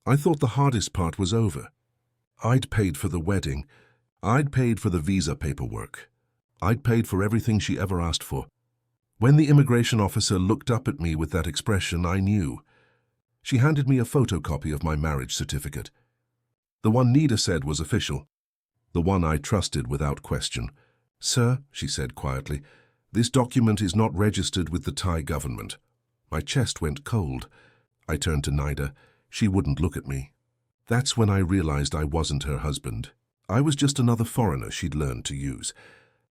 I thought the hardest part was over. I'd paid for the wedding. I'd paid for the visa paperwork. I'd paid for everything she ever asked for. When the immigration officer looked up at me with that expression, I knew. She handed me a photocopy of my marriage certificate. The one Nida said was official. The one I trusted without question. "Sir," she said quietly, "this document is not registered with the Thai government." My chest went cold. I turned to Nida. She wouldn't look at me. That's when I realized I wasn't her husband. I was just another foreigner she'd learned to use.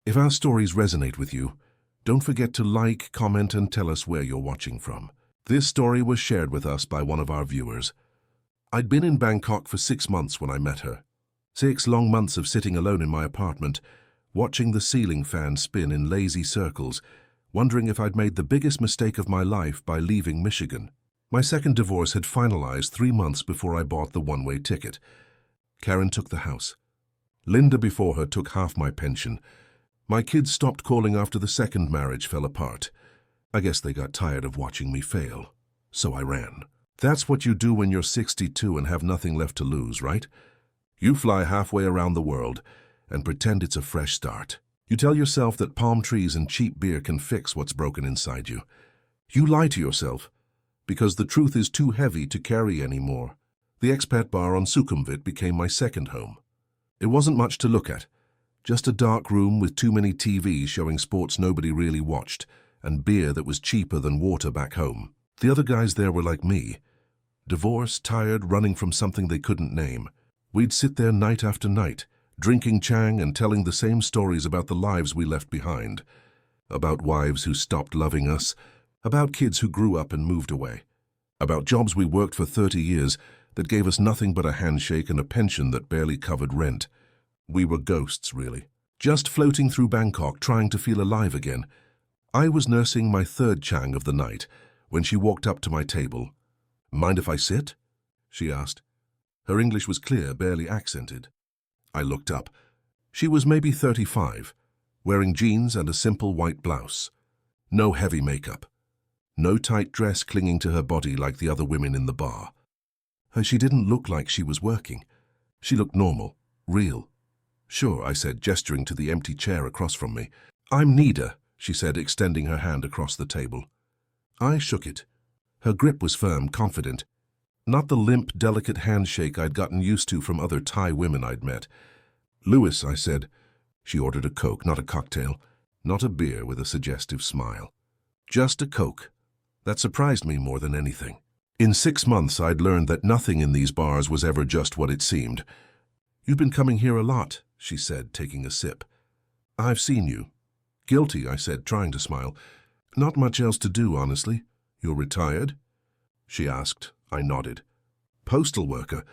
If our stories resonate with you, don't forget to like, comment, and tell us where you're watching from. This story was shared with us by one of our viewers. I'd been in Bangkok for 6 months when I met her. 6 long months of sitting alone in my apartment, watching the ceiling fan spin in lazy circles, wondering if I'd made the biggest mistake of my life by leaving Michigan. My second divorce had finalized 3 months before I bought the one-way ticket. Karen took the house. Linda before her took half my pension. My kids stopped calling after the second marriage fell apart. I guess they got tired of watching me fail. So I ran. That's what you do when you're 62 and have nothing left to lose, right? You fly halfway around the world and pretend it's a fresh start. You tell yourself that palm trees and cheap beer can fix what's broken inside you. You lie to yourself because the truth is too heavy to carry anymore. The expat bar on Sukhumvit became my second home. It wasn't much to look at. Just a dark room with too many TVs showing sports nobody really watched, and beer that was cheaper than water back home. The other guys there were like me. Divorced, tired, running from something they couldn't name. We'd sit there night after night, drinking Chang and telling the same stories about the lives we left behind. About wives who stopped loving us, about kids who grew up and moved away. About jobs we worked for 30 years that gave us nothing but a handshake and a pension that barely covered rent. We were ghosts, really. Just floating through Bangkok, trying to feel alive again. I was nursing my third Chang of the night when she walked up to my table. "Mind if I sit?" she asked. Her English was clear, barely accented. I looked up. She was maybe 35, wearing jeans and a simple white blouse. No heavy makeup. No tight dress clinging to her body like the other women in the bar. She didn't look like she was working. She looked normal, real. "Sure," I said, gesturing to the empty chair across from me. "I'm Nida," she said, extending her hand across the table. I shook it. Her grip was firm, confident. Not the limp, delicate handshake I'd gotten used to from other Thai women I'd met. "Louis," I said. She ordered a Coke, not a cocktail, not a beer, with a suggestive smile. Just a Coke. That surprised me more than anything. In 6 months, I'd learned that nothing in these bars was ever just what it seemed. "You've been coming here a lot," she said, taking a sip. "I've seen you." "Guilty," I said, trying to smile. "Not much else to do, honestly." "You're retired?" she asked. I nodded. "Postal worker,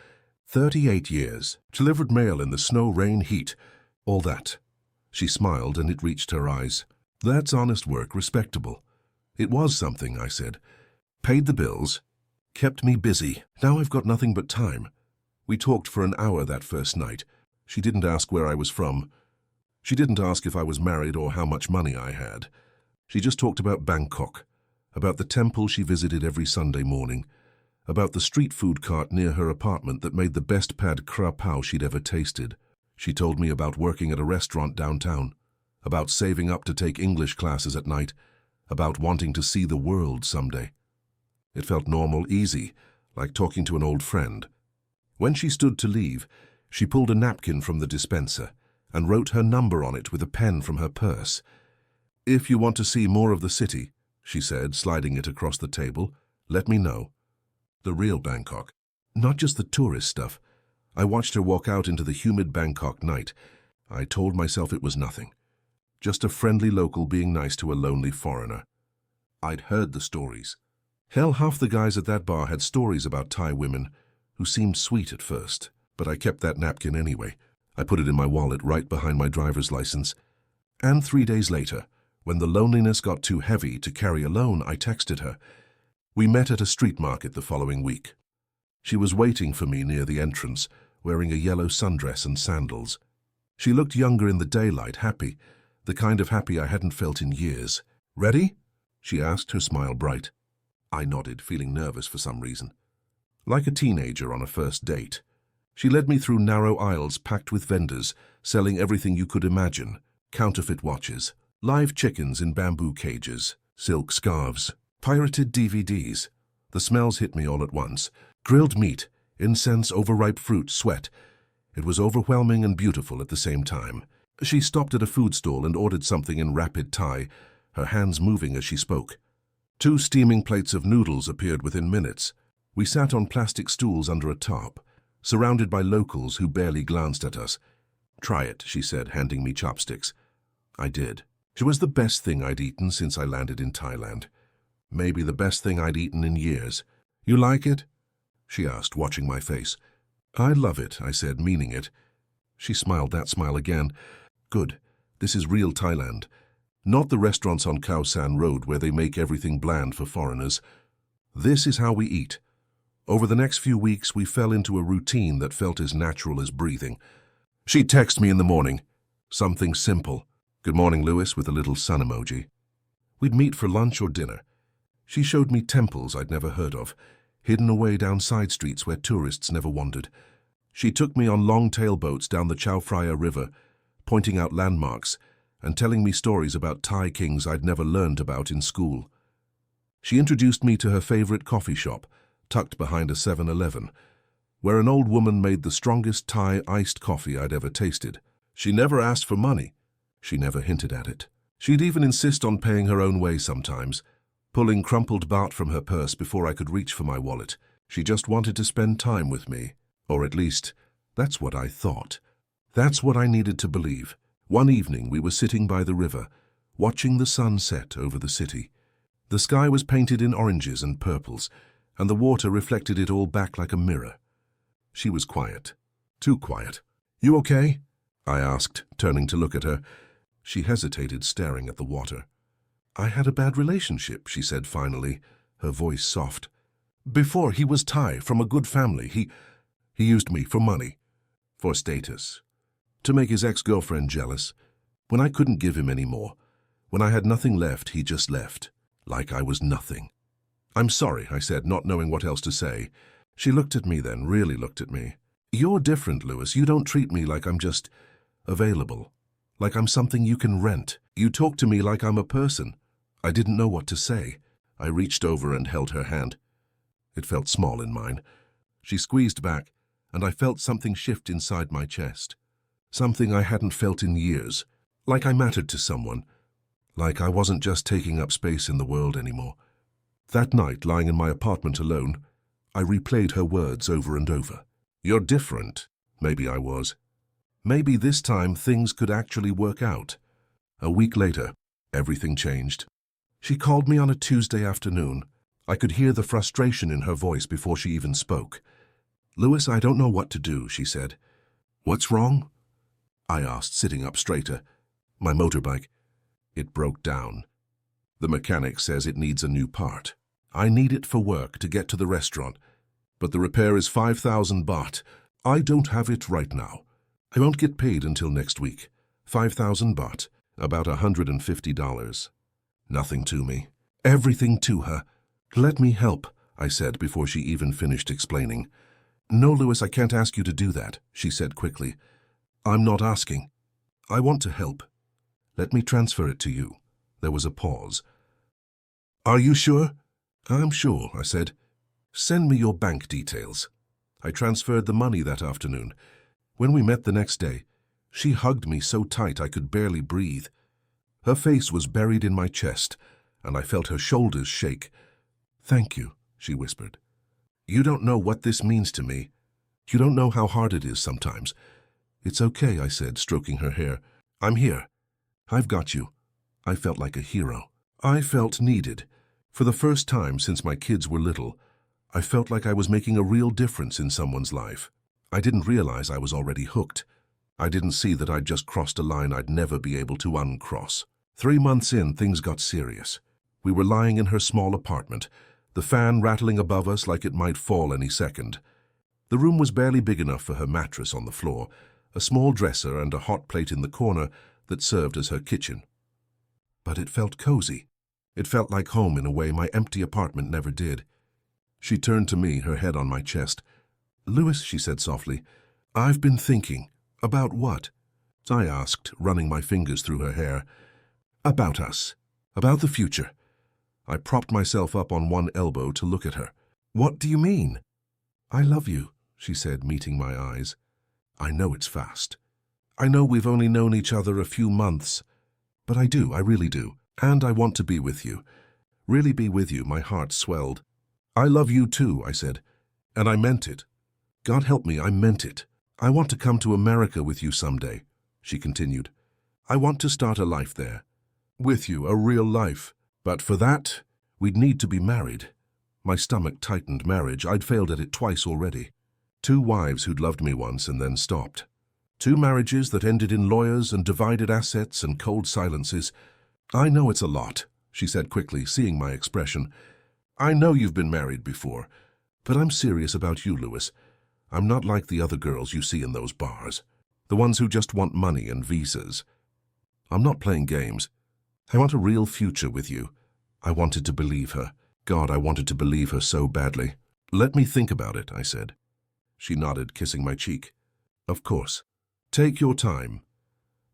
38 years, delivered mail in the snow, rain, heat, all that." She smiled and it reached her eyes. "That's honest work, respectable." "It was something," I said. "Paid the bills, kept me busy. Now I've got nothing but time." We talked for an hour that first night. She didn't ask where I was from. She didn't ask if I was married or how much money I had. She just talked about Bangkok, about the temple she visited every Sunday morning, about the street food cart near her apartment that made the best pad kra pao she'd ever tasted. She told me about working at a restaurant downtown, about saving up to take English classes at night, about wanting to see the world someday. It felt normal, easy, like talking to an old friend. When she stood to leave, she pulled a napkin from the dispenser and wrote her number on it with a pen from her purse. "If you want to see more of the city," she said, sliding it across the table, "let me know." The real Bangkok, not just the tourist stuff. I watched her walk out into the humid Bangkok night. I told myself it was nothing. Just a friendly local being nice to a lonely foreigner. I'd heard the stories. Hell, half the guys at that bar had stories about Thai women who seemed sweet at first. But I kept that napkin anyway. I put it in my wallet right behind my driver's license. And 3 days later, when the loneliness got too heavy to carry alone, I texted her. We met at a street market the following week. She was waiting for me near the entrance, wearing a yellow sundress and sandals. She looked younger in the daylight, happy, the kind of happy I hadn't felt in years. "Ready?" she asked, her smile bright. I nodded, feeling nervous for some reason. like a teenager on a first date. She led me through narrow aisles packed with vendors, selling everything you could imagine: counterfeit watches, live chickens in bamboo cages, silk scarves, pirated DVDs. The smells hit me all at once: grilled meat, incense, overripe fruit, sweat. It was overwhelming and beautiful at the same time. She stopped at a food stall and ordered something in rapid Thai, her hands moving as she spoke. 2 steaming plates of noodles appeared within minutes. We sat on plastic stools under a tarp, surrounded by locals who barely glanced at us. "Try it," she said, handing me chopsticks. I did. It was the best thing I'd eaten since I landed in Thailand. Maybe the best thing I'd eaten in years. "You like it?" she asked, watching my face. "I love it," I said, meaning it. She smiled that smile again. "Good. This is real Thailand. Not the restaurants on Khao San Road where they make everything bland for foreigners. This is how we eat." Over the next few weeks, we fell into a routine that felt as natural as breathing. She'd text me in the morning. Something simple. "Good morning, Lewis," with a little sun emoji. We'd meet for lunch or dinner. She showed me temples I'd never heard of, hidden away down side streets where tourists never wandered. She took me on long tailboats down the Chao Phraya River, pointing out landmarks and telling me stories about Thai kings I'd never learned about in school. She introduced me to her favorite coffee shop, tucked behind a 7-Eleven, where an old woman made the strongest Thai iced coffee I'd ever tasted. She never asked for money. She never hinted at it. She'd even insist on paying her own way sometimes, pulling crumpled baht from her purse before I could reach for my wallet. She just wanted to spend time with me. Or at least, that's what I thought. That's what I needed to believe. One evening we were sitting by the river, watching the sun set over the city. The sky was painted in oranges and purples, and the water reflected it all back like a mirror. She was quiet. Too quiet. "You okay?" I asked, turning to look at her. She hesitated, staring at the water. "I had a bad relationship," she said finally, her voice soft. "Before, he was Thai, from a good family. He used me for money, for status, to make his ex-girlfriend jealous. When I couldn't give him any more, when I had nothing left, he just left, like I was nothing." "I'm sorry," I said, not knowing what else to say. She looked at me then, really looked at me. "You're different, Lewis. You don't treat me like I'm just available, like I'm something you can rent. You talk to me like I'm a person." I didn't know what to say. I reached over and held her hand. It felt small in mine. She squeezed back, and I felt something shift inside my chest. Something I hadn't felt in years. Like I mattered to someone. Like I wasn't just taking up space in the world anymore. That night, lying in my apartment alone, I replayed her words over and over. "You're different." Maybe I was. Maybe this time things could actually work out. A week later, everything changed. She called me on a Tuesday afternoon. I could hear the frustration in her voice before she even spoke. "Lewis, I don't know what to do," she said. "What's wrong?" I asked, sitting up straighter. "My motorbike. It broke down. The mechanic says it needs a new part. I need it for work to get to the restaurant, but the repair is 5,000 baht. I don't have it right now. I won't get paid until next week. 5,000 baht, about $150. Nothing to me. Everything to her. "Let me help," I said before she even finished explaining. "No, Lewis, I can't ask you to do that," she said quickly. "I'm not asking. I want to help. Let me transfer it to you." There was a pause. "Are you sure?" "I'm sure," I said. "Send me your bank details." I transferred the money that afternoon. When we met the next day, she hugged me so tight I could barely breathe. Her face was buried in my chest, and I felt her shoulders shake. "Thank you," she whispered. "You don't know what this means to me. You don't know how hard it is sometimes." "It's okay," I said, stroking her hair. "I'm here. I've got you." I felt like a hero. I felt needed. For the first time since my kids were little, I felt like I was making a real difference in someone's life. I didn't realize I was already hooked. I didn't see that I'd just crossed a line I'd never be able to uncross. 3 months in, things got serious. We were lying in her small apartment, the fan rattling above us like it might fall any second. The room was barely big enough for her mattress on the floor, a small dresser and a hot plate in the corner that served as her kitchen. But it felt cozy. It felt like home in a way my empty apartment never did. She turned to me, her head on my chest. "Louis," she said softly, "I've been thinking." "About what?" I asked, running my fingers through her hair. "About us. About the future." I propped myself up on one elbow to look at her. "What do you mean?" "I love you," she said, meeting my eyes. "I know it's fast. I know we've only known each other a few months. But I do, I really do. And I want to be with you. Really be with you." My heart swelled. "I love you too," I said. And I meant it. God help me, I meant it. "I want to come to America with you someday," she continued. "I want to start a life there. With you, a real life. But for that, we'd need to be married." My stomach tightened. Marriage, I'd failed at it twice already. 2 wives who'd loved me once and then stopped. 2 marriages that ended in lawyers and divided assets and cold silences. "I know it's a lot," she said quickly, seeing my expression. "I know you've been married before. But I'm serious about you, Louis. I'm not like the other girls you see in those bars. The ones who just want money and visas. I'm not playing games. I want a real future with you." I wanted to believe her. God, I wanted to believe her so badly. "Let me think about it," I said. She nodded, kissing my cheek. "Of course. Take your time."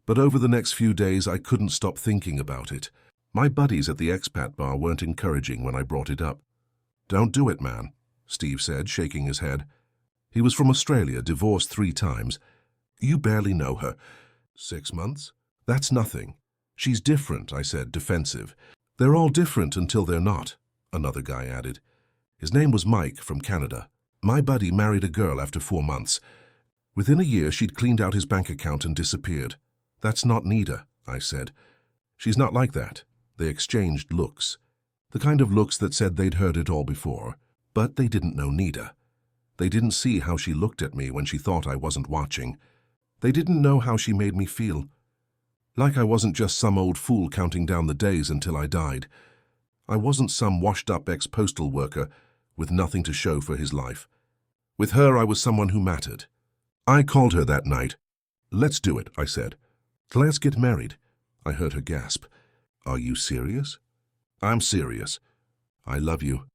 But over the next few days, I couldn't stop thinking about it. My buddies at the expat bar weren't encouraging when I brought it up. "Don't do it, man," Steve said, shaking his head. He was from Australia, divorced 3 times. "You barely know her." 6 months? "That's nothing." "She's different," I said, defensive. "They're all different until they're not," another guy added. His name was Mike, from Canada. My buddy married a girl after 4 months. Within a year, she'd cleaned out his bank account and disappeared. "That's not Nida," I said. "She's not like that." They exchanged looks. The kind of looks that said they'd heard it all before. But they didn't know Nida. They didn't see how she looked at me when she thought I wasn't watching. They didn't know how she made me feel. Like I wasn't just some old fool counting down the days until I died. I wasn't some washed-up ex-postal worker with nothing to show for his life. With her, I was someone who mattered. I called her that night. "Let's do it," I said. "Let's get married." I heard her gasp. "Are you serious?" "I'm serious. I love you.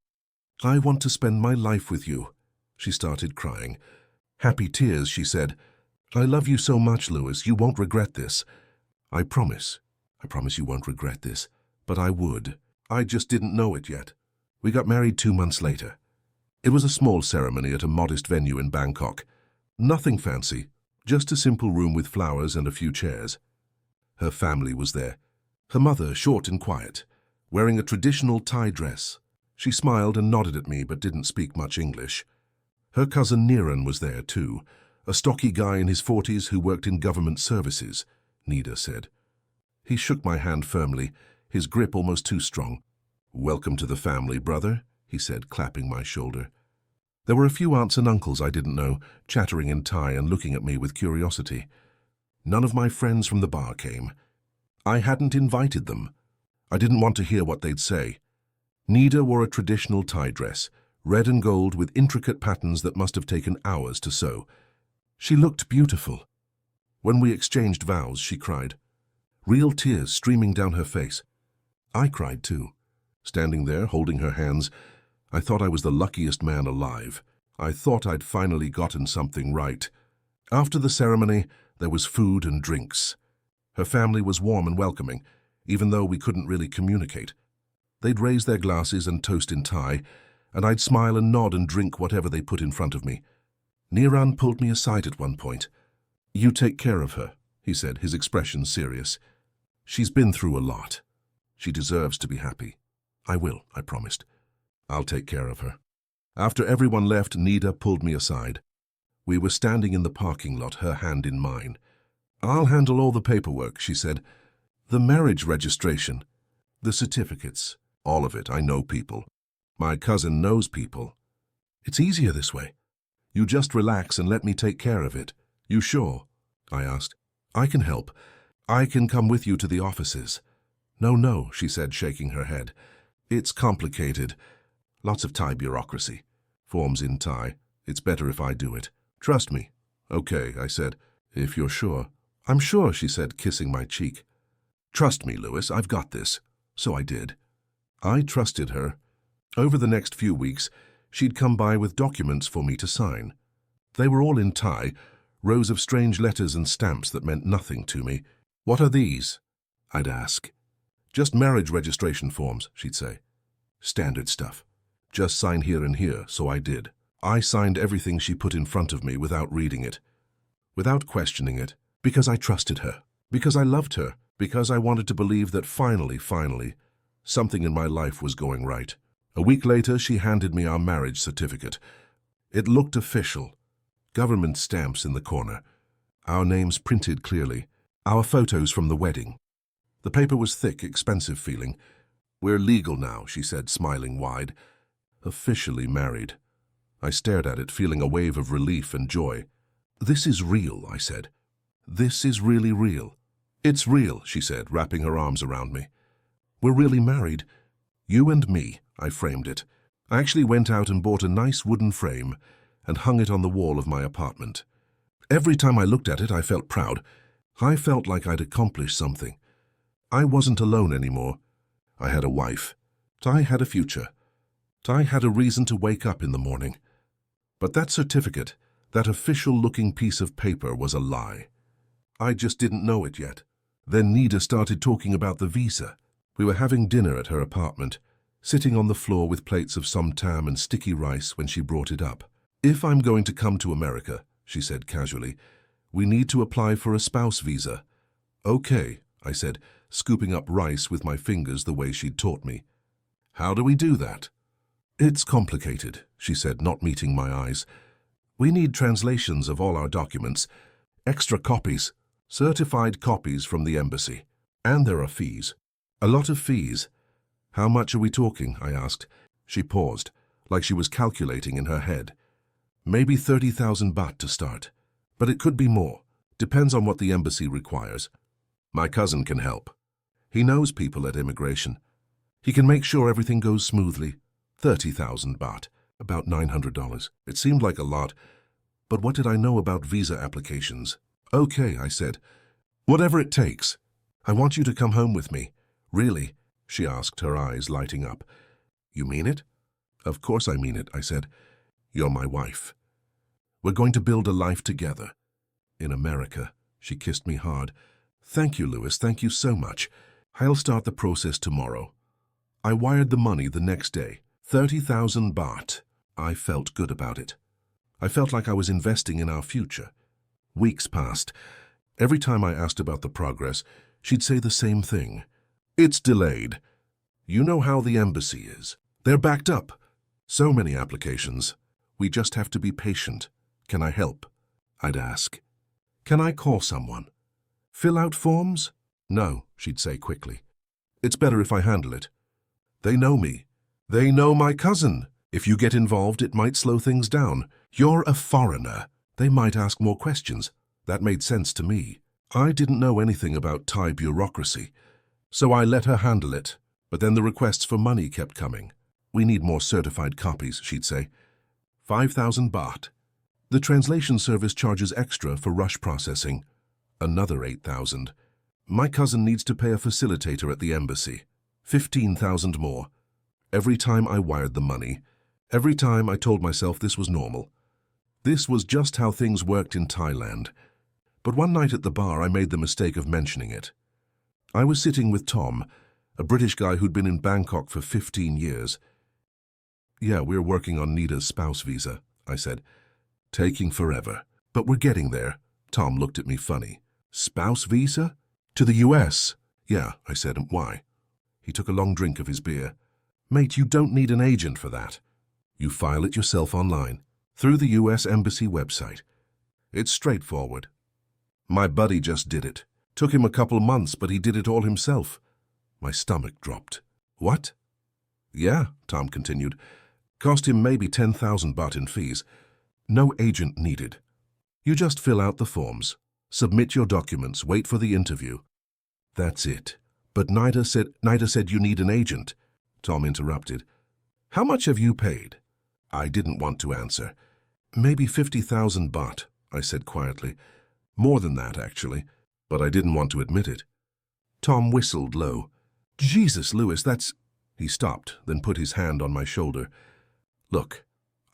I want to spend my life with you." She started crying. Happy tears, she said. "I love you so much, Louis. You won't regret this." I promise you won't regret this. But I would. I just didn't know it yet. We got married 2 months later. It was a small ceremony at a modest venue in Bangkok. Nothing fancy, just a simple room with flowers and a few chairs. Her family was there. Her mother, short and quiet, wearing a traditional Thai dress. She smiled and nodded at me but didn't speak much English. Her cousin Niran was there too, a stocky guy in his 40s who worked in government services, Nida said. He shook my hand firmly, his grip almost too strong. "Welcome to the family, brother," he said, clapping my shoulder. There were a few aunts and uncles I didn't know, chattering in Thai and looking at me with curiosity. None of my friends from the bar came. I hadn't invited them. I didn't want to hear what they'd say. Nida wore a traditional Thai dress, red and gold with intricate patterns that must have taken hours to sew. She looked beautiful. When we exchanged vows, she cried, real tears streaming down her face. I cried too. Standing there, holding her hands, I thought I was the luckiest man alive. I thought I'd finally gotten something right. After the ceremony, there was food and drinks. Her family was warm and welcoming, even though we couldn't really communicate. They'd raise their glasses and toast in Thai, and I'd smile and nod and drink whatever they put in front of me. Niran pulled me aside at one point. "You take care of her," he said, his expression serious. "She's been through a lot. She deserves to be happy." "I will," I promised. "I'll take care of her." After everyone left, Nida pulled me aside. We were standing in the parking lot, her hand in mine. "I'll handle all the paperwork," she said. "The marriage registration, the certificates, all of it. I know people. My cousin knows people. It's easier this way. You just relax and let me take care of it." "You sure?" I asked. "I can help. I can come with you to the offices." No, she said, shaking her head. "It's complicated. Lots of Thai bureaucracy. Forms in Thai. It's better if I do it. Trust me." "Okay," I said, "if you're sure." "I'm sure," she said, kissing my cheek. "Trust me, Louis, I've got this." So I did. I trusted her. Over the next few weeks, She'd come by with documents for me to sign. They were all in Thai, rows of strange letters and stamps that meant nothing to me. "What are these?" I'd ask. "Just marriage registration forms," she'd say. "Standard stuff. Just sign here and here," so I did. I signed everything she put in front of me without reading it, without questioning it, because I trusted her, because I loved her, because I wanted to believe that finally, something in my life was going right. A week later, she handed me our marriage certificate. It looked official. Government stamps in the corner. Our names printed clearly. Our photos from the wedding. The paper was thick, expensive feeling. "We're legal now," she said, smiling wide. "Officially married." I stared at it, feeling a wave of relief and joy. "This is real," I said. "This is really real." "It's real," she said, wrapping her arms around me. "We're really married. You and me," I framed it. I actually went out and bought a nice wooden frame and hung it on the wall of my apartment. Every time I looked at it, I felt proud. I felt like I'd accomplished something. I wasn't alone anymore. I had a wife. I had a future. I had a reason to wake up in the morning. But that certificate, that official-looking piece of paper, was a lie. I just didn't know it yet. Then Nida started talking about the visa. We were having dinner at her apartment, sitting on the floor with plates of somtam and sticky rice when she brought it up. "If I'm going to come to America," she said casually, "we need to apply for a spouse visa." "Okay," I said, scooping up rice with my fingers the way she'd taught me. "How do we do that?" "It's complicated," she said, not meeting my eyes. "We need translations of all our documents, extra copies, certified copies from the embassy. And there are fees. A lot of fees." "How much are we talking?" I asked. She paused, like she was calculating in her head. "Maybe 30,000 baht to start. But it could be more. Depends on what the embassy requires. My cousin can help. He knows people at immigration. He can make sure everything goes smoothly. 30,000 baht, about $900. It seemed like a lot, but what did I know about visa applications? "Okay," I said. "Whatever it takes. I want you to come home with me." "Really?" she asked, her eyes lighting up. "You mean it?" "Of course I mean it," I said. "You're my wife. We're going to build a life together. In America." She kissed me hard. "Thank you, Louis. Thank you so much. I'll start the process tomorrow." I wired the money the next day. 30,000 baht. I felt good about it. I felt like I was investing in our future. Weeks passed. Every time I asked about the progress, she'd say the same thing. "It's delayed. You know how the embassy is. They're backed up. So many applications. We just have to be patient. Can I help?" I'd ask. "Can I call someone? Fill out forms?" "No," she'd say quickly. "It's better if I handle it. They know me. They know my cousin. If you get involved, it might slow things down. You're a foreigner. They might ask more questions." That made sense to me. I didn't know anything about Thai bureaucracy, so I let her handle it. But then the requests for money kept coming. "We need more certified copies," she'd say. 5,000 baht. The translation service charges extra for rush processing. Another 8,000. My cousin needs to pay a facilitator at the embassy. 15,000 more. Every time I wired the money, every time I told myself this was normal. This was just how things worked in Thailand. But one night at the bar, I made the mistake of mentioning it. I was sitting with Tom, a British guy who'd been in Bangkok for 15 years. "Yeah, we're working on Nida's spouse visa," I said. "Taking forever. But we're getting there." Tom looked at me funny. "Spouse visa? To the US?" "Yeah," I said. "And why?" He took a long drink of his beer. "Mate, you don't need an agent for that. You file it yourself online, through the US Embassy website. It's straightforward. My buddy just did it. Took him a couple months, but he did it all himself." My stomach dropped. "What?" "Yeah," Tom continued. "Cost him maybe 10,000 baht in fees. No agent needed. You just fill out the forms, submit your documents, wait for the interview. That's it." "But Nida said you need an agent," Tom interrupted. "How much have you paid?" I didn't want to answer. "Maybe 50,000 baht," I said quietly. "More than that, actually, but I didn't want to admit it." Tom whistled low. "Jesus, Louis, that's—" He stopped, then put his hand on my shoulder. "Look,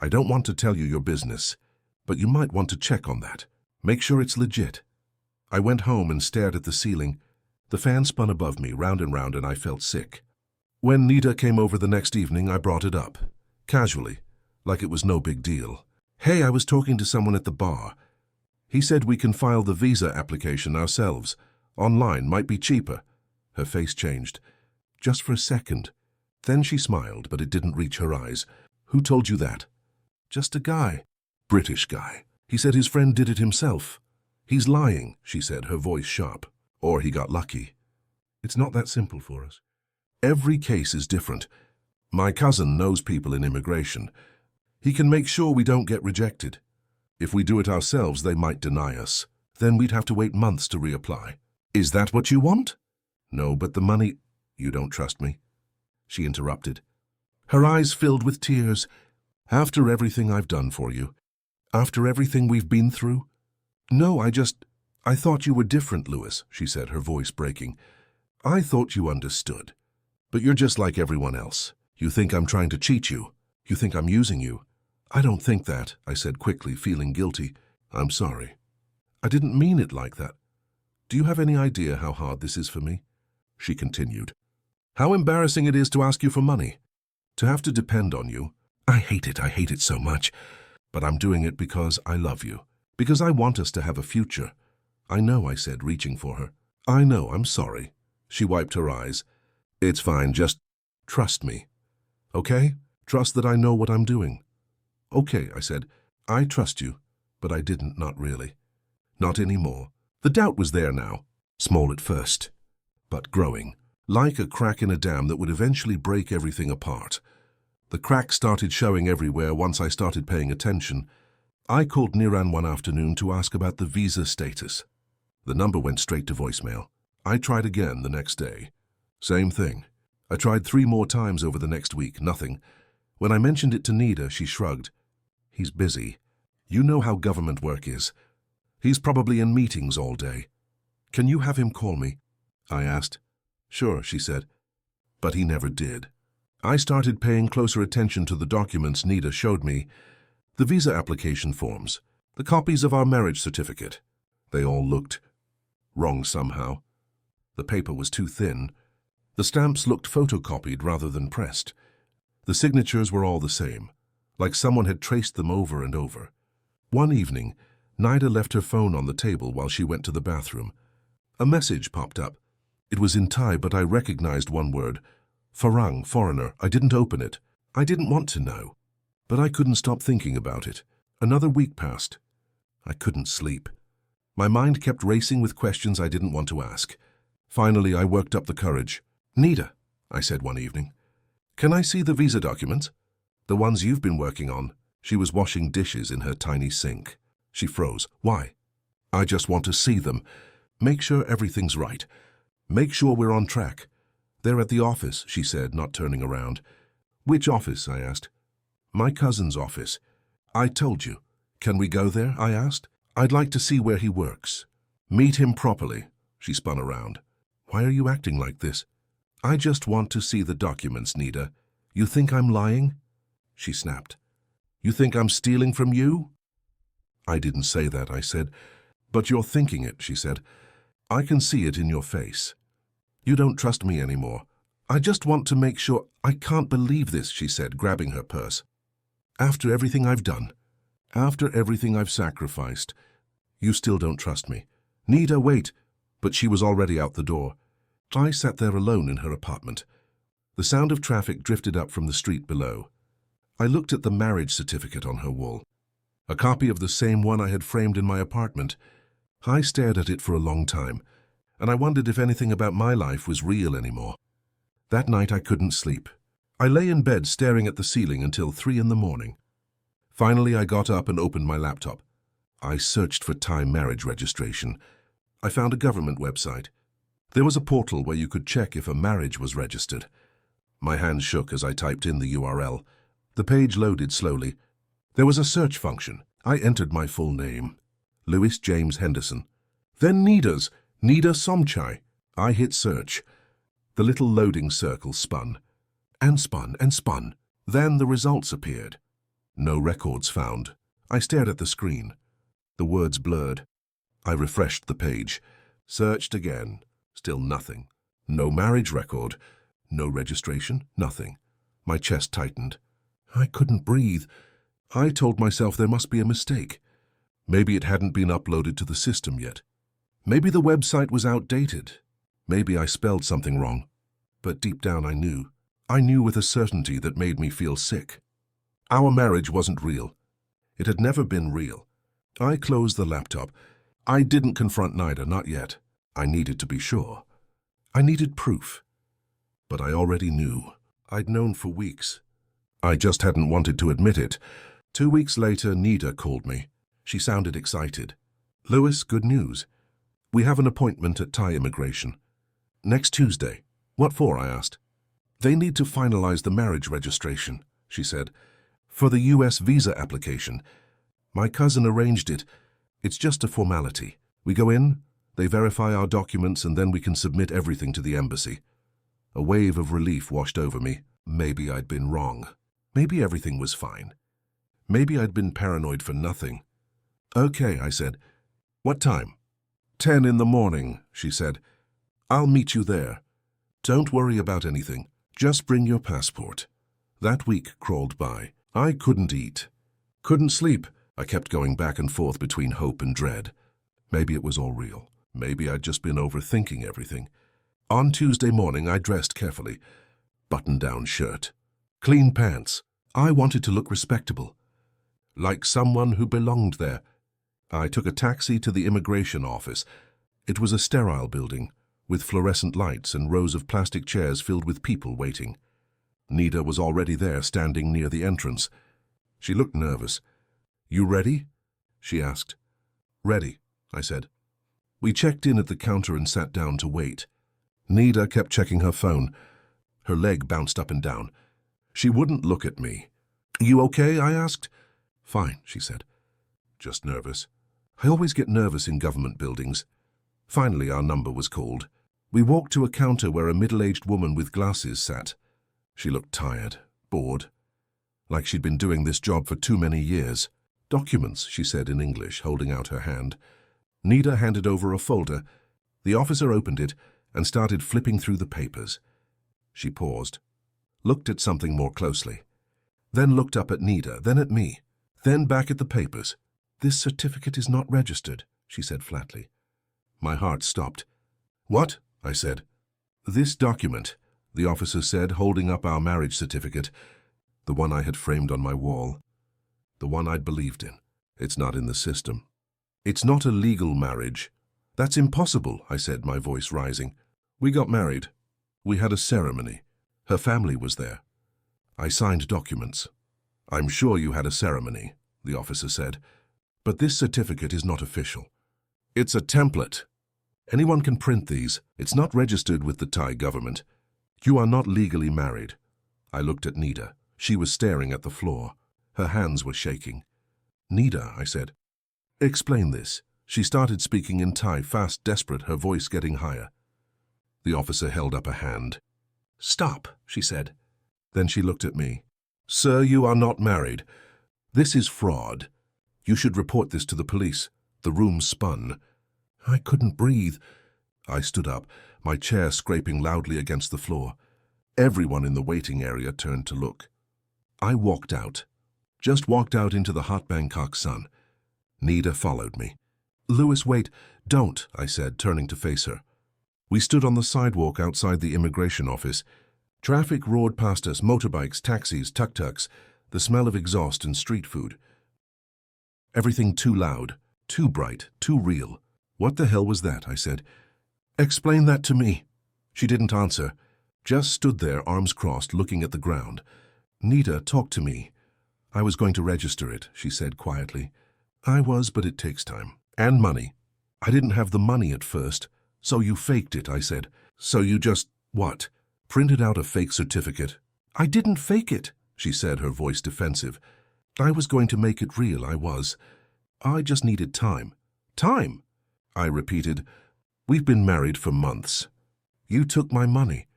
I don't want to tell you your business, but you might want to check on that. Make sure it's legit. I went home and stared at the ceiling. The fan spun above me, round and round, and I felt sick. When Nita came over the next evening, I brought it up, casually, like it was no big deal. Hey, I was talking to someone at the bar. He said we can file the visa application ourselves. Online might be cheaper. Her face changed, just for a second. Then she smiled, but it didn't reach her eyes. Who told you that? Just a guy. British guy. He said his friend did it himself. He's lying, she said, her voice sharp. Or he got lucky. It's not that simple for us. Every case is different. My cousin knows people in immigration. He can make sure we don't get rejected. If we do it ourselves, they might deny us. Then we'd have to wait months to reapply. Is that what you want? No, but the money... You don't trust me? She interrupted. Her eyes filled with tears. After everything I've done for you, after everything we've been through? No, I thought you were different, Louis, she said, her voice breaking. I thought you understood. But you're just like everyone else. You think I'm trying to cheat you. You think I'm using you. I don't think that, I said quickly, feeling guilty. I'm sorry. I didn't mean it like that. Do you have any idea how hard this is for me? She continued. How embarrassing it is to ask you for money. To have to depend on you. I hate it so much. But I'm doing it because I love you. Because I want us to have a future. I know, I said, reaching for her. I know, I'm sorry. She wiped her eyes. It's fine, just trust me. Okay? Trust that I know what I'm doing. Okay, I said. I trust you. But I didn't, not really. Not anymore. The doubt was there now. Small at first, but growing. Like a crack in a dam that would eventually break everything apart. The cracks started showing everywhere once I started paying attention. I called Niran one afternoon to ask about the visa status. The number went straight to voicemail. I tried again the next day. Same thing. I tried 3 more times over the next week, nothing. When I mentioned it to Nida, she shrugged. He's busy. You know how government work is. He's probably in meetings all day. Can you have him call me? I asked. Sure, she said. But he never did. I started paying closer attention to the documents Nida showed me. The visa application forms, the copies of our marriage certificate. They all looked wrong somehow. The paper was too thin. The stamps looked photocopied rather than pressed. The signatures were all the same, like someone had traced them over and over. One evening, Nida left her phone on the table while she went to the bathroom. A message popped up. It was in Thai, but I recognized one word. Farang, foreigner. I didn't open it. I didn't want to know. But I couldn't stop thinking about it. Another week passed. I couldn't sleep. My mind kept racing with questions I didn't want to ask. Finally, I worked up the courage. Nida, I said one evening, can I see the visa documents? The ones you've been working on. She was washing dishes in her tiny sink. She froze. Why? I just want to see them. Make sure everything's right. Make sure we're on track. They're at the office, she said, not turning around. Which office? I asked. My cousin's office. I told you. Can we go there? I asked. I'd like to see where he works. Meet him properly. She spun around. Why are you acting like this? I just want to see the documents, Nida. You think I'm lying? She snapped. You think I'm stealing from you? I didn't say that, I said. But you're thinking it, she said. I can see it in your face. You don't trust me anymore. I just want to make sure. I can't believe this, she said, grabbing her purse. After everything I've done, after everything I've sacrificed, you still don't trust me. Nida, wait. But she was already out the door. I sat there alone in her apartment. The sound of traffic drifted up from the street below. I looked at the marriage certificate on her wall, a copy of the same one I had framed in my apartment. I stared at it for a long time, and I wondered if anything about my life was real anymore. That night I couldn't sleep. I lay in bed staring at the ceiling until 3 in the morning. Finally, I got up and opened my laptop. I searched for Thai marriage registration. I found a government website. There was a portal where you could check if a marriage was registered. My hands shook as I typed in the URL. The page loaded slowly. There was a search function. I entered my full name, Louis James Henderson. Then Nida's, Nida Somchai. I hit search. The little loading circle spun, and spun, and spun. Then the results appeared. No records found. I stared at the screen. The words blurred. I refreshed the page. Searched again. Still nothing. No marriage record. No registration. Nothing. My chest tightened. I couldn't breathe. I told myself there must be a mistake. Maybe it hadn't been uploaded to the system yet. Maybe the website was outdated. Maybe I spelled something wrong. But deep down I knew. I knew with a certainty that made me feel sick. Our marriage wasn't real. It had never been real. I closed the laptop. I didn't confront Nida, not yet. I needed to be sure. I needed proof. But I already knew. I'd known for weeks. I just hadn't wanted to admit it. 2 weeks later, Nida called me. She sounded excited. "Louis, good news. We have an appointment at Thai immigration. Next Tuesday." "What for?" I asked. "They need to finalize the marriage registration," she said. "For the U.S. visa application. My cousin arranged it. It's just a formality. We go in, they verify our documents, and then we can submit everything to the embassy." A wave of relief washed over me. Maybe I'd been wrong. Maybe everything was fine. Maybe I'd been paranoid for nothing. "Okay," I said. "What time?" 10 in the morning, she said. "I'll meet you there. Don't worry about anything. Just bring your passport." That week crawled by. I couldn't eat. Couldn't sleep. I kept going back and forth between hope and dread. Maybe it was all real. Maybe I'd just been overthinking everything. On Tuesday morning, I dressed carefully. Button-down shirt. Clean pants. I wanted to look respectable. Like someone who belonged there. I took a taxi to the immigration office. It was a sterile building, with fluorescent lights and rows of plastic chairs filled with people waiting. Nida was already there, standing near the entrance. She looked nervous. "You ready?" she asked. "Ready," I said. We checked in at the counter and sat down to wait. Nida kept checking her phone. Her leg bounced up and down. She wouldn't look at me. "You okay?" I asked. "Fine," she said. "Just nervous. I always get nervous in government buildings." Finally, our number was called. We walked to a counter where a middle-aged woman with glasses sat. She looked tired, bored, like she'd been doing this job for too many years. "Documents," she said in English, holding out her hand. Nida handed over a folder. The officer opened it and started flipping through the papers. She paused, looked at something more closely, then looked up at Nida, then at me, then back at the papers. "This certificate is not registered," she said flatly. My heart stopped. "What?" I said. "This document," the officer said, holding up our marriage certificate, the one I had framed on my wall, the one I'd believed in. "It's not in the system. It's not a legal marriage." "That's impossible," I said, my voice rising. "We got married. We had a ceremony. Her family was there. I signed documents." "I'm sure you had a ceremony," the officer said, "but this certificate is not official. It's a template. Anyone can print these. It's not registered with the Thai government. You are not legally married." I looked at Nida. She was staring at the floor. Her hands were shaking. "Nida," I said, "explain this." She started speaking in Thai, fast, desperate, her voice getting higher. The officer held up a hand. "Stop," she said. Then she looked at me. "Sir, you are not married. This is fraud. You should report this to the police." The room spun. I couldn't breathe. I stood up, my chair scraping loudly against the floor. Everyone in the waiting area turned to look. I walked out. Just walked out into the hot Bangkok sun. Nida followed me. "Louis, wait. Don't," I said, turning to face her. We stood on the sidewalk outside the immigration office. Traffic roared past us, motorbikes, taxis, tuk-tuks, the smell of exhaust and street food. Everything too loud, too bright, too real. "What the hell was that?" I said. "Explain that to me." She didn't answer, just stood there, arms crossed, looking at the ground. "Nida, talk to me." "I was going to register it," she said quietly. "I was, but it takes time. And money." "I didn't have the money at first." "So you faked it," I said. "So you just, what, printed out a fake certificate?" "I didn't fake it," she said, her voice defensive. "I was going to make it real, I was. I just needed time." "Time?" I repeated. "We've been married for months. You took my money.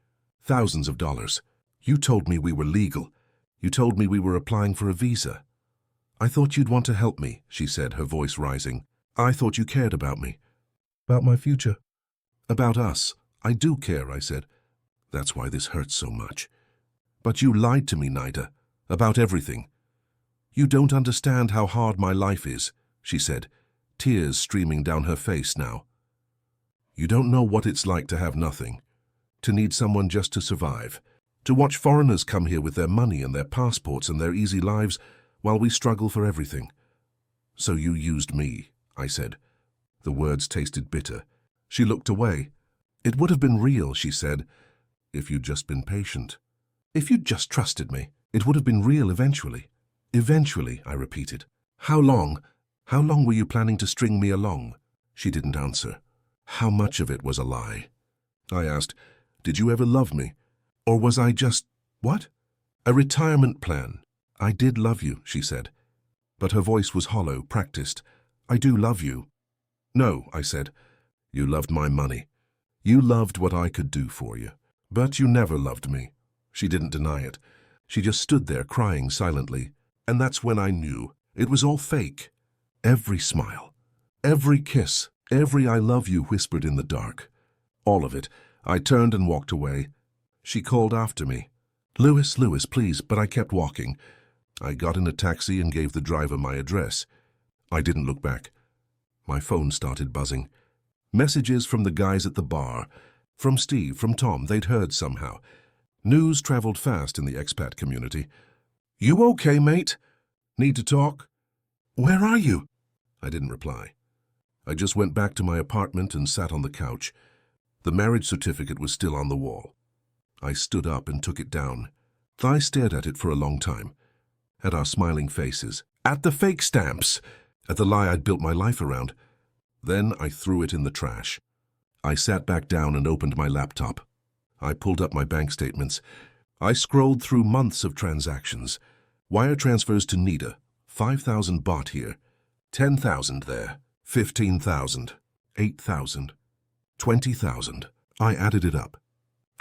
Thousands of dollars. You told me we were legal. You told me we were applying for a visa. I thought you'd want to help me, she said, her voice rising. I thought you cared about me. About my future? About us. I do care, I said. That's why this hurts so much. But you lied to me, Nida, about everything. You don't understand how hard my life is, she said, tears streaming down her face now. You don't know what it's like to have nothing, to need someone just to survive, to watch foreigners come here with their money and their passports and their easy lives while we struggle for everything. So you used me, I said. The words tasted bitter. She looked away. It would have been real, she said, if you'd just been patient. If you'd just trusted me, it would have been real eventually. Eventually, I repeated. How long? How long were you planning to string me along? She didn't answer. How much of it was a lie? I asked, did you ever love me? Or was I just, what? A retirement plan. I did love you, she said. But her voice was hollow, practiced. I do love you. No, I said. You loved my money. You loved what I could do for you. But you never loved me. She didn't deny it. She just stood there crying silently. And that's when I knew. It was all fake. Every smile, every kiss, every I love you whispered in the dark. All of it. I turned and walked away. She called after me. Louis, please, but I kept walking. I got in a taxi and gave the driver my address. I didn't look back. My phone started buzzing. Messages from the guys at the bar. From Steve, from Tom, they'd heard somehow. News traveled fast in the expat community. You okay, mate? Need to talk? Where are you? I didn't reply. I just went back to my apartment and sat on the couch. The marriage certificate was still on the wall. I stood up and took it down. I stared at it for a long time. At our smiling faces. At the fake stamps. At the lie I'd built my life around. Then I threw it in the trash. I sat back down and opened my laptop. I pulled up my bank statements. I scrolled through months of transactions. Wire transfers to Nida. 5,000 baht here. 10,000 there. 15,000. 8,000. 20,000. I added it up.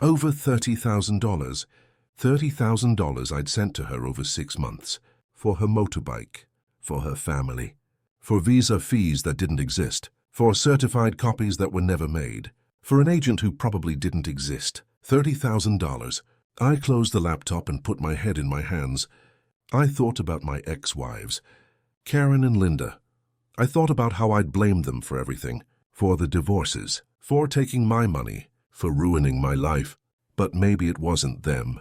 Over $30,000. $30,000 I'd sent to her over 6 months. For her motorbike. For her family. For visa fees that didn't exist. For certified copies that were never made. For an agent who probably didn't exist. $30,000. I closed the laptop and put my head in my hands. I thought about my ex-wives, Karen and Linda. I thought about how I'd blamed them for everything, for the divorces, for taking my money, for ruining my life. But maybe it wasn't them.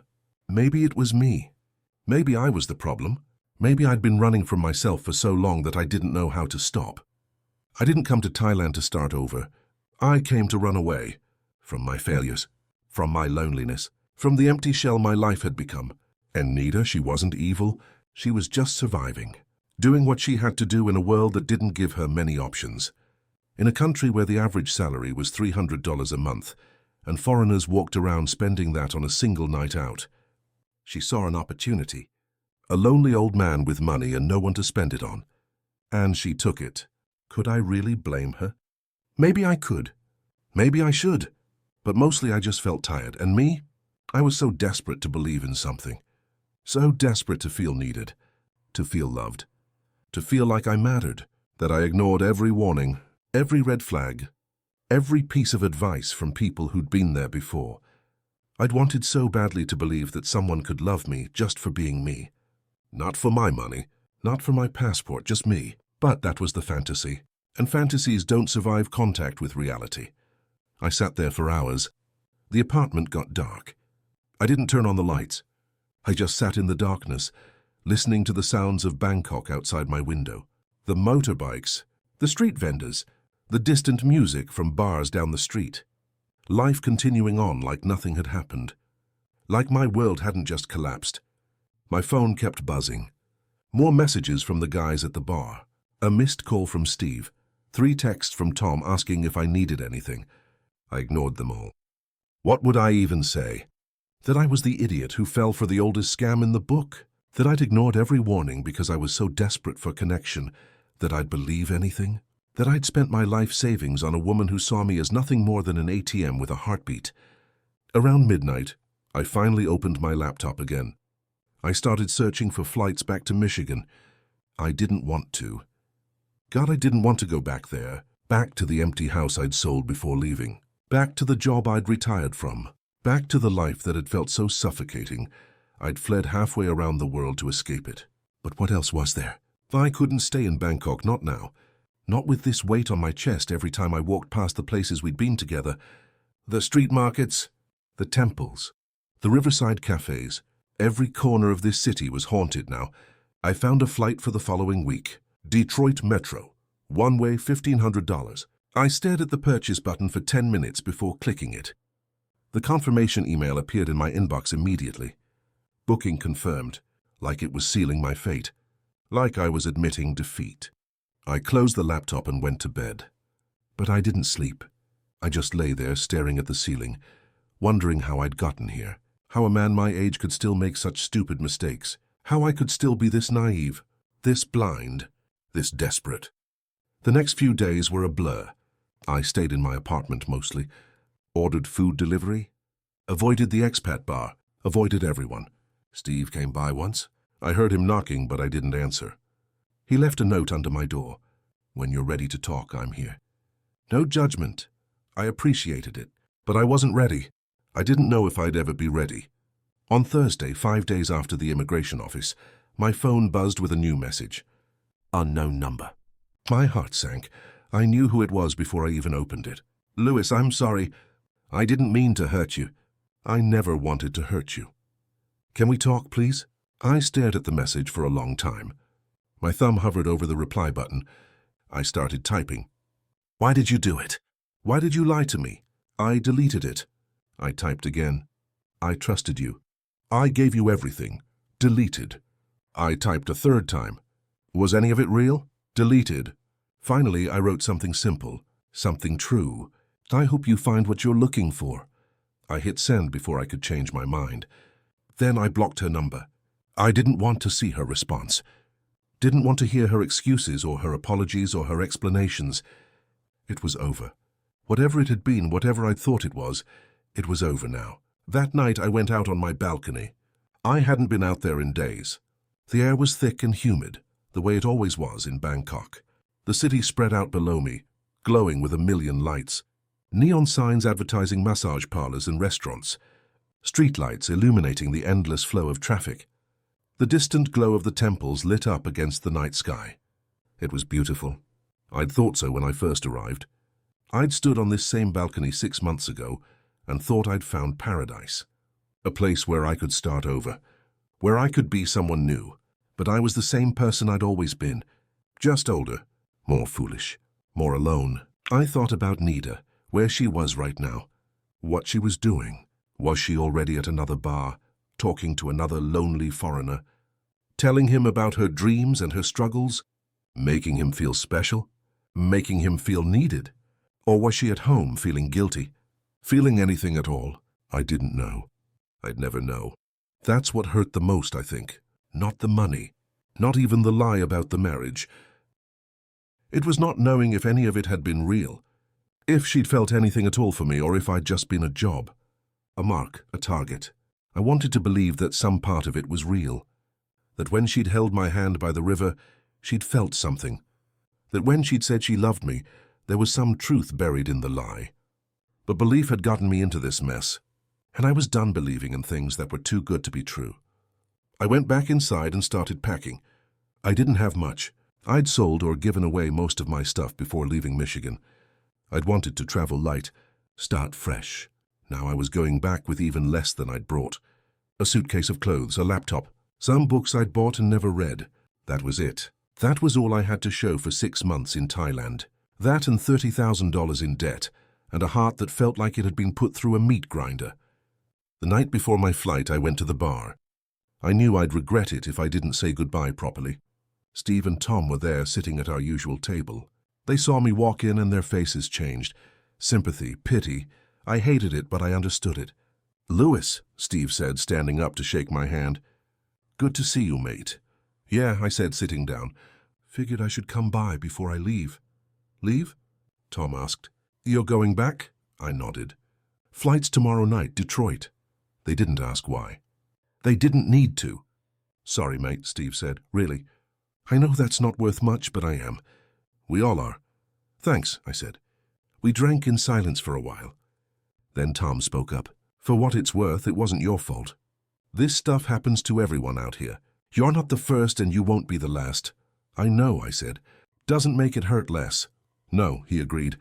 Maybe it was me. Maybe I was the problem. Maybe I'd been running from myself for so long that I didn't know how to stop. I didn't come to Thailand to start over. I came to run away from my failures, from my loneliness, from the empty shell my life had become. And Nida, she wasn't evil. She was just surviving, doing what she had to do in a world that didn't give her many options. In a country where the average salary was $300 a month, and foreigners walked around spending that on a single night out. She saw an opportunity. A lonely old man with money and no one to spend it on. And she took it. Could I really blame her? Maybe I could. Maybe I should. But mostly I just felt tired. And me? I was so desperate to believe in something. So desperate to feel needed, to feel loved, to feel like I mattered, that I ignored every warning, every red flag, every piece of advice from people who'd been there before. I'd wanted so badly to believe that someone could love me just for being me. Not for my money, not for my passport, just me. But that was the fantasy, and fantasies don't survive contact with reality. I sat there for hours. The apartment got dark. I didn't turn on the lights. I just sat in the darkness, listening to the sounds of Bangkok outside my window. The motorbikes, the street vendors, the distant music from bars down the street. Life continuing on like nothing had happened. Like my world hadn't just collapsed. My phone kept buzzing. More messages from the guys at the bar. A missed call from Steve. 3 texts from Tom asking if I needed anything. I ignored them all. What would I even say? That I was the idiot who fell for the oldest scam in the book? That I'd ignored every warning because I was so desperate for connection that I'd believe anything? That I'd spent my life savings on a woman who saw me as nothing more than an ATM with a heartbeat? Around midnight, I finally opened my laptop again. I started searching for flights back to Michigan. I didn't want to. God, I didn't want to go back there, back to the empty house I'd sold before leaving, back to the job I'd retired from, back to the life that had felt so suffocating. I'd fled halfway around the world to escape it. But what else was there? I couldn't stay in Bangkok, not now. Not with this weight on my chest every time I walked past the places we'd been together. The street markets, the temples, the riverside cafes. Every corner of this city was haunted now. I found a flight for the following week. Detroit Metro. One-way, $1,500. I stared at the purchase button for 10 minutes before clicking it. The confirmation email appeared in my inbox immediately. Booking confirmed, like it was sealing my fate, like I was admitting defeat. I closed the laptop and went to bed. But I didn't sleep. I just lay there staring at the ceiling, wondering how I'd gotten here, how a man my age could still make such stupid mistakes, how I could still be this naive, this blind, this desperate. The next few days were a blur. I stayed in my apartment mostly, ordered food delivery, avoided the expat bar, avoided everyone. Steve came by once. I heard him knocking, but I didn't answer. He left a note under my door. When you're ready to talk, I'm here. No judgment. I appreciated it, but I wasn't ready. I didn't know if I'd ever be ready. On Thursday, 5 days after the immigration office, my phone buzzed with a new message. Unknown number. My heart sank. I knew who it was before I even opened it. Lewis, I'm sorry. I didn't mean to hurt you. I never wanted to hurt you. Can we talk, please? I stared at the message for a long time. My thumb hovered over the reply button. I started typing. Why did you do it? Why did you lie to me? I deleted it. I typed again. I trusted you. I gave you everything. Deleted. I typed a third time. Was any of it real? Deleted. Finally, I wrote something simple, something true. I hope you find what you're looking for. I hit send before I could change my mind. Then I blocked her number. I didn't want to see her response. Didn't want to hear her excuses or her apologies or her explanations. It was over. Whatever it had been, whatever I'd thought it was over now. That night I went out on my balcony. I hadn't been out there in days. The air was thick and humid, the way it always was in Bangkok. The city spread out below me, glowing with a million lights. Neon signs advertising massage parlors and restaurants. Streetlights illuminating the endless flow of traffic. The distant glow of the temples lit up against the night sky. It was beautiful. I'd thought so when I first arrived. I'd stood on this same balcony 6 months ago and thought I'd found paradise. A place where I could start over, where I could be someone new. But I was the same person I'd always been, just older, more foolish, more alone. I thought about Nida, where she was right now, what she was doing. Was she already at another bar, talking to another lonely foreigner, telling him about her dreams and her struggles, making him feel special, making him feel needed? Or was she at home feeling guilty, feeling anything at all? I didn't know. I'd never know. That's what hurt the most, I think. Not the money, not even the lie about the marriage. It was not knowing if any of it had been real, if she'd felt anything at all for me, or if I'd just been a job, a mark, a target. I wanted to believe that some part of it was real, that when she'd held my hand by the river, she'd felt something, that when she'd said she loved me, there was some truth buried in the lie. But belief had gotten me into this mess, and I was done believing in things that were too good to be true. I went back inside and started packing. I didn't have much. I'd sold or given away most of my stuff before leaving Michigan. I'd wanted to travel light, start fresh. Now I was going back with even less than I'd brought. A suitcase of clothes, a laptop, some books I'd bought and never read. That was it. That was all I had to show for 6 months in Thailand. That and $30,000 in debt, and a heart that felt like it had been put through a meat grinder. The night before my flight, I went to the bar. I knew I'd regret it if I didn't say goodbye properly. Steve and Tom were there sitting at our usual table. They saw me walk in and their faces changed. Sympathy, pity. I hated it, but I understood it. "Lewis," Steve said, standing up to shake my hand. "Good to see you, mate." "Yeah," I said, sitting down. "Figured I should come by before I leave." "Leave?" Tom asked. "You're going back?" I nodded. "Flight's tomorrow night, Detroit." They didn't ask why. They didn't need to. "Sorry, mate," Steve said. "Really." I know that's not worth much, but I am. We all are. Thanks, I said. We drank in silence for a while. Then Tom spoke up. For what it's worth, it wasn't your fault. This stuff happens to everyone out here. You're not the first and you won't be the last. I know, I said. Doesn't make it hurt less. No, he agreed.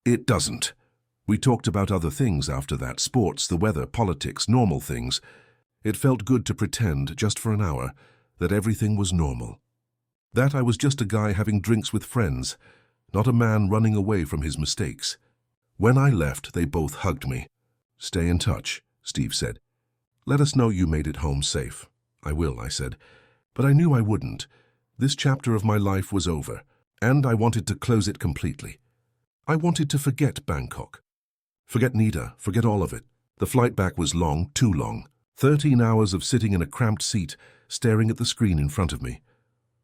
It doesn't. We talked about other things after that, sports, the weather, politics, normal things. It felt good to pretend, just for an hour, that everything was normal. That I was just a guy having drinks with friends, not a man running away from his mistakes. When I left, they both hugged me. Stay in touch, Steve said. Let us know you made it home safe. I will, I said. But I knew I wouldn't. This chapter of my life was over, and I wanted to close it completely. I wanted to forget Bangkok. Forget Nida, forget all of it. The flight back was long, too long. 13 hours of sitting in a cramped seat, staring at the screen in front of me.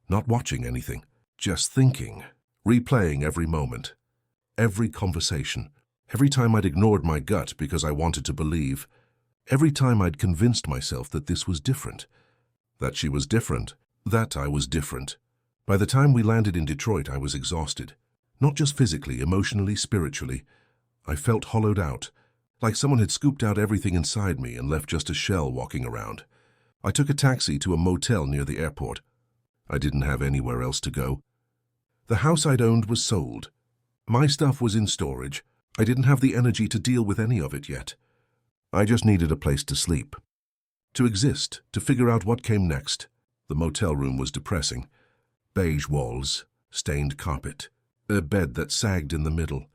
Not watching anything, just thinking, replaying every moment, every conversation, every time I'd ignored my gut because I wanted to believe, every time I'd convinced myself that this was different, that she was different, that I was different. By the time we landed in Detroit, I was exhausted. Not just physically, emotionally, spiritually. I felt hollowed out, like someone had scooped out everything inside me and left just a shell walking around. I took a taxi to a motel near the airport. I didn't have anywhere else to go. The house I'd owned was sold. My stuff was in storage. I didn't have the energy to deal with any of it yet. I just needed a place to sleep. To exist, to figure out what came next. The motel room was depressing. Beige walls, stained carpet, a bed that sagged in the middle.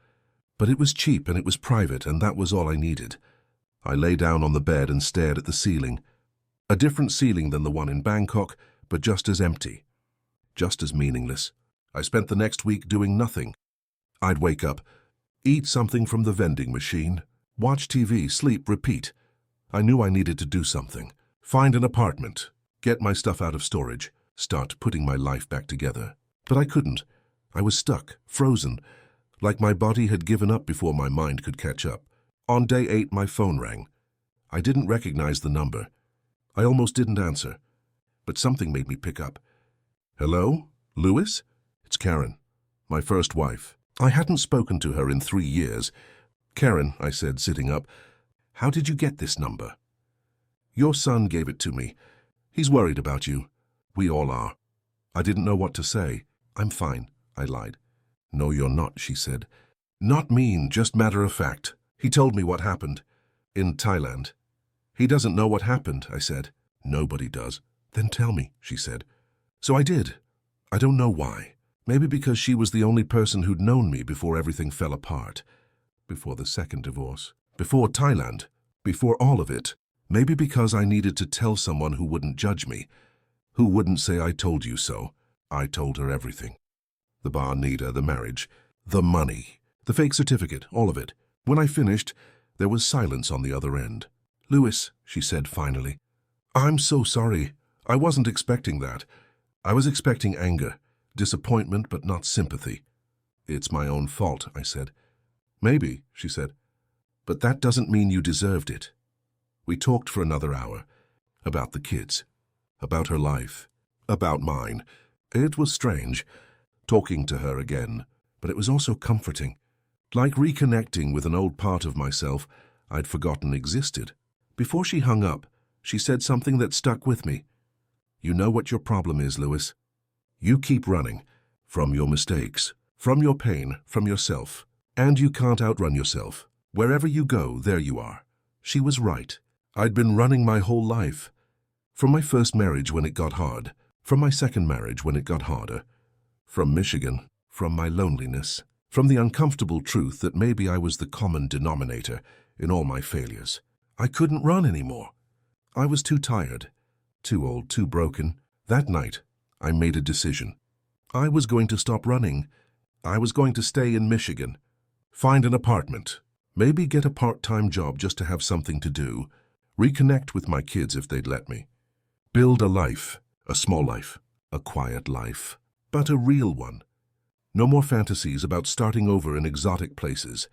But it was cheap and it was private, and that was all I needed. I lay down on the bed and stared at the ceiling. A different ceiling than the one in Bangkok, but just as empty. Just as meaningless. I spent the next week doing nothing. I'd wake up, eat something from the vending machine, watch TV, sleep, repeat. I knew I needed to do something. Find an apartment, get my stuff out of storage, start putting my life back together. But I couldn't. I was stuck, frozen, like my body had given up before my mind could catch up. On day 8, my phone rang. I didn't recognize the number. I almost didn't answer, but something made me pick up. Hello? Louis? It's Karen, my first wife. I hadn't spoken to her in 3 years. Karen, I said, sitting up, how did you get this number? Your son gave it to me. He's worried about you. We all are. I didn't know what to say. I'm fine, I lied. No, you're not, she said. Not mean, just matter of fact. He told me what happened. In Thailand. He doesn't know what happened, I said. Nobody does. Then tell me, she said. So I did. I don't know why. Maybe because she was the only person who'd known me before everything fell apart. Before the second divorce. Before Thailand. Before all of it. Maybe because I needed to tell someone who wouldn't judge me. Who wouldn't say I told you so. I told her everything. The bar, Nida, the marriage, the money, the fake certificate, all of it. When I finished, there was silence on the other end. Louis, she said finally. I'm so sorry. I wasn't expecting that. I was expecting anger, disappointment, but not sympathy. It's my own fault, I said. Maybe, she said. But that doesn't mean you deserved it. We talked for another hour. About the kids. About her life. About mine. It was strange, talking to her again, but it was also comforting. Like reconnecting with an old part of myself I'd forgotten existed. Before she hung up, she said something that stuck with me. You know what your problem is, Louis. You keep running. From your mistakes. From your pain. From yourself. And you can't outrun yourself. Wherever you go, there you are. She was right. I'd been running my whole life. From my first marriage when it got hard. From my second marriage when it got harder. From Michigan. From my loneliness. From the uncomfortable truth that maybe I was the common denominator in all my failures. I couldn't run anymore. I was too tired, too old, too broken. That night, I made a decision. I was going to stop running. I was going to stay in Michigan. Find an apartment. Maybe get a part-time job just to have something to do. Reconnect with my kids if they'd let me. Build a life, a small life, a quiet life, but a real one. No more fantasies about starting over in exotic places.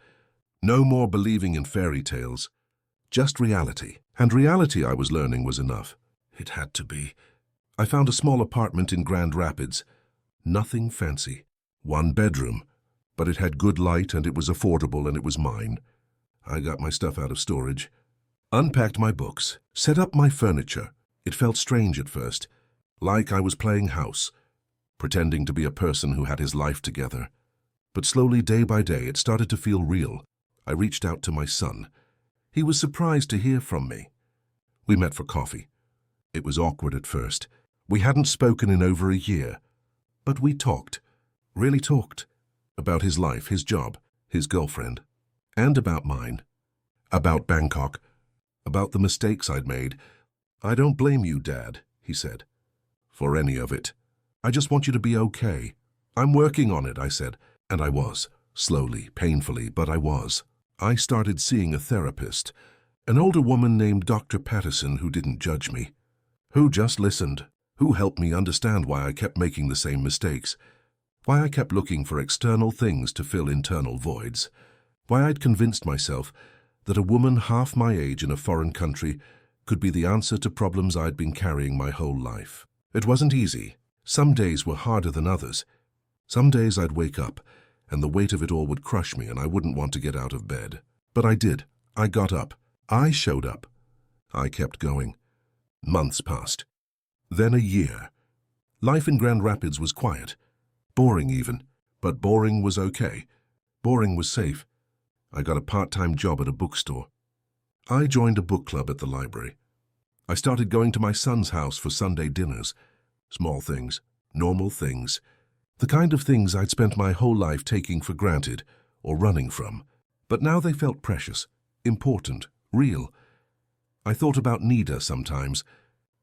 No more believing in fairy tales. Just reality. And reality, I was learning, was enough. It had to be. I found a small apartment in Grand Rapids. Nothing fancy. 1 bedroom, but it had good light and it was affordable and it was mine. I got my stuff out of storage, unpacked my books, set up my furniture. It felt strange at first, like I was playing house, pretending to be a person who had his life together. But slowly, day by day, it started to feel real. I reached out to my son. He was surprised to hear from me. We met for coffee. It was awkward at first. We hadn't spoken in over a year. But we talked, really talked, about his life, his job, his girlfriend, and about mine, about Bangkok, about the mistakes I'd made. "I don't blame you, Dad," he said, "for any of it. I just want you to be okay." "I'm working on it," I said, and I was, slowly, painfully, but I was. I started seeing a therapist, an older woman named Dr. Patterson who didn't judge me, who just listened, who helped me understand why I kept making the same mistakes, why I kept looking for external things to fill internal voids, why I'd convinced myself that a woman half my age in a foreign country could be the answer to problems I'd been carrying my whole life. It wasn't easy. Some days were harder than others. Some days I'd wake up, and the weight of it all would crush me and I wouldn't want to get out of bed. But I did. I got up. I showed up. I kept going. Months passed. Then a year. Life in Grand Rapids was quiet. Boring even. But boring was okay. Boring was safe. I got a part-time job at a bookstore. I joined a book club at the library. I started going to my son's house for Sunday dinners. Small things, normal things. The kind of things I'd spent my whole life taking for granted or running from. But now they felt precious, important, real. I thought about Nida sometimes.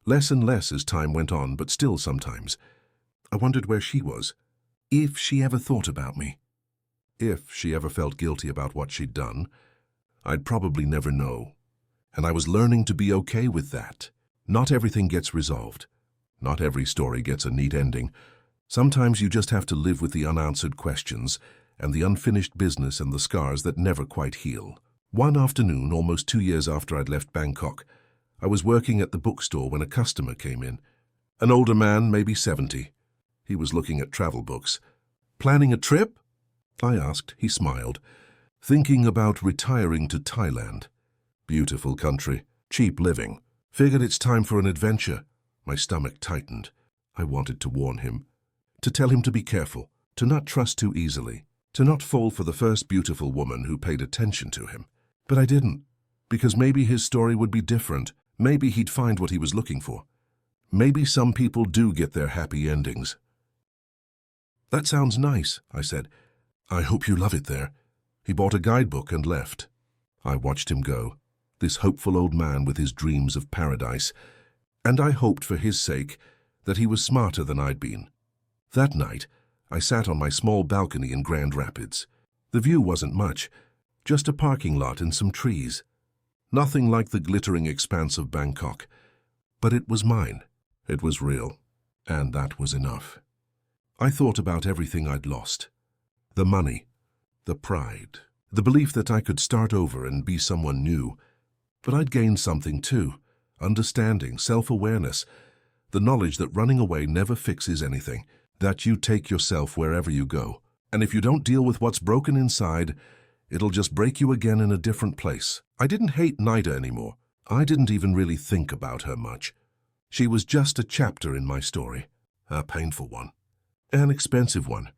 Less and less as time went on, but still sometimes. I wondered where she was. If she ever thought about me. If she ever felt guilty about what she'd done. I'd probably never know. And I was learning to be okay with that. Not everything gets resolved. Not every story gets a neat ending. Sometimes you just have to live with the unanswered questions and the unfinished business and the scars that never quite heal. One afternoon, almost 2 years after I'd left Bangkok, I was working at the bookstore when a customer came in. An older man, maybe 70. He was looking at travel books. "Planning a trip?" I asked. He smiled. "Thinking about retiring to Thailand. Beautiful country, cheap living. Figured it's time for an adventure." My stomach tightened. I wanted to warn him, to tell him to be careful, to not trust too easily, to not fall for the first beautiful woman who paid attention to him. But I didn't, because maybe his story would be different. Maybe he'd find what he was looking for. Maybe some people do get their happy endings. "That sounds nice," I said. "I hope you love it there." He bought a guidebook and left. I watched him go, this hopeful old man with his dreams of paradise, and I hoped for his sake that he was smarter than I'd been. That night, I sat on my small balcony in Grand Rapids. The view wasn't much, just a parking lot and some trees. Nothing like the glittering expanse of Bangkok, but it was mine. It was real, and that was enough. I thought about everything I'd lost. The money, the pride, the belief that I could start over and be someone new. But I'd gained something too, understanding, self-awareness, the knowledge that running away never fixes anything, that you take yourself wherever you go. And if you don't deal with what's broken inside, it'll just break you again in a different place. I didn't hate Nida anymore. I didn't even really think about her much. She was just a chapter in my story, a painful one, an expensive one,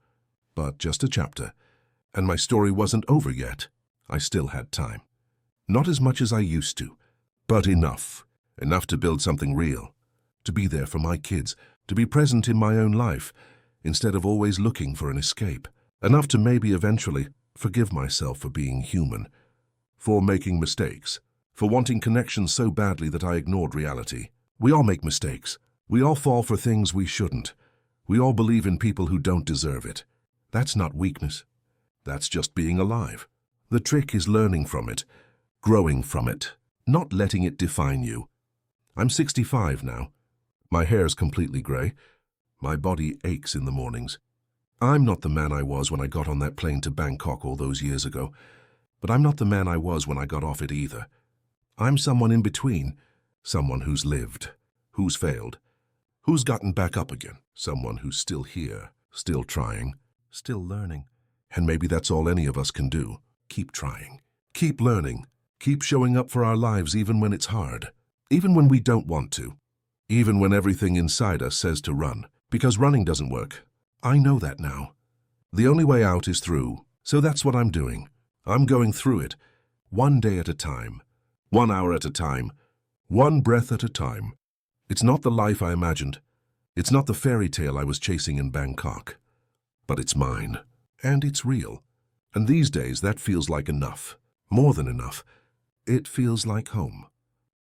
but just a chapter. And my story wasn't over yet. I still had time. Not as much as I used to, but enough. Enough to build something real, to be there for my kids, to be present in my own life, instead of always looking for an escape. Enough to maybe eventually forgive myself for being human, for making mistakes, for wanting connection so badly that I ignored reality. We all make mistakes. We all fall for things we shouldn't. We all believe in people who don't deserve it. That's not weakness. That's just being alive. The trick is learning from it, growing from it, not letting it define you. I'm 65 now. My hair's completely gray. My body aches in the mornings. I'm not the man I was when I got on that plane to Bangkok all those years ago, but I'm not the man I was when I got off it either. I'm someone in between, someone who's lived, who's failed, who's gotten back up again, someone who's still here. Still trying. Still learning. And maybe that's all any of us can do. Keep trying. Keep learning. Keep showing up for our lives even when it's hard. Even when we don't want to. Even when everything inside us says to run. Because running doesn't work. I know that now. The only way out is through. So that's what I'm doing. I'm going through it. One day at a time. 1 hour at a time. One breath at a time. It's not the life I imagined. It's not the fairy tale I was chasing in Bangkok. But it's mine. And it's real. And these days that feels like enough. More than enough. It feels like home.